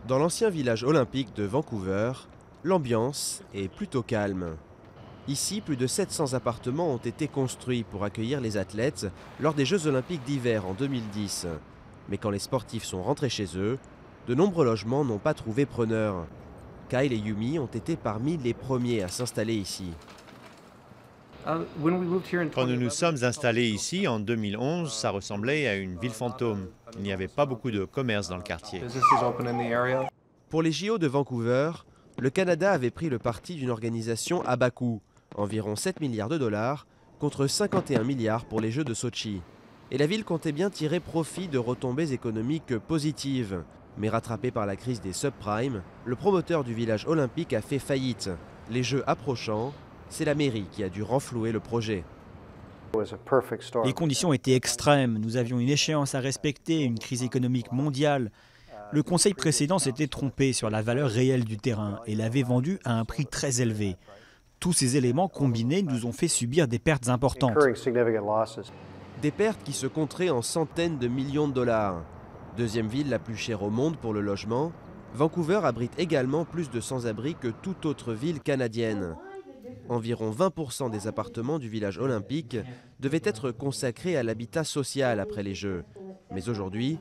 Dans l'ancien village olympique de Vancouver, l'ambiance est plutôt calme. Ici, plus de 700 appartements ont été construits pour accueillir les athlètes lors des Jeux olympiques d'hiver en 2010. Mais quand les sportifs sont rentrés chez eux, de nombreux logements n'ont pas trouvé preneur. Kyle et Yumi ont été parmi les premiers à s'installer ici. Quand nous nous sommes installés ici en 2011, ça ressemblait à une ville fantôme. Il n'y avait pas beaucoup de commerce dans le quartier. Pour les JO de Vancouver, le Canada avait pris le parti d'une organisation à bas coût, environ 7 milliards de dollars, contre 51 milliards pour les Jeux de Sochi. Et la ville comptait bien tirer profit de retombées économiques positives. Mais rattrapé par la crise des subprimes, le promoteur du village olympique a fait faillite. Les Jeux approchant, c'est la mairie qui a dû renflouer le projet. Les conditions étaient extrêmes. Nous avions une échéance à respecter, une crise économique mondiale. Le conseil précédent s'était trompé sur la valeur réelle du terrain et l'avait vendu à un prix très élevé. Tous ces éléments combinés nous ont fait subir des pertes importantes. Des pertes qui se compteraient en centaines de millions de dollars. Deuxième ville la plus chère au monde pour le logement, Vancouver abrite également plus de sans-abri que toute autre ville canadienne. Environ 20% des appartements du village olympique devaient être consacrés à l'habitat social après les Jeux. Mais aujourd'hui,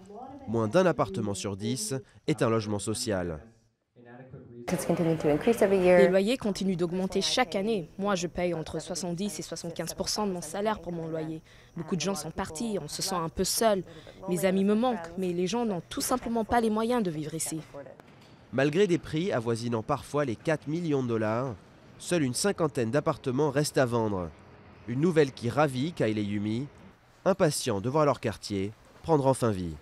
moins d'un appartement sur 10 est un logement social. Les loyers continuent d'augmenter chaque année. Moi, je paye entre 70 et 75% de mon salaire pour mon loyer. Beaucoup de gens sont partis, on se sent un peu seul. Mes amis me manquent, mais les gens n'ont tout simplement pas les moyens de vivre ici. Malgré des prix avoisinant parfois les 4 millions de dollars, seule une cinquantaine d'appartements restent à vendre. Une nouvelle qui ravit Kyle et Yumi, impatients de voir leur quartier prendre enfin vie.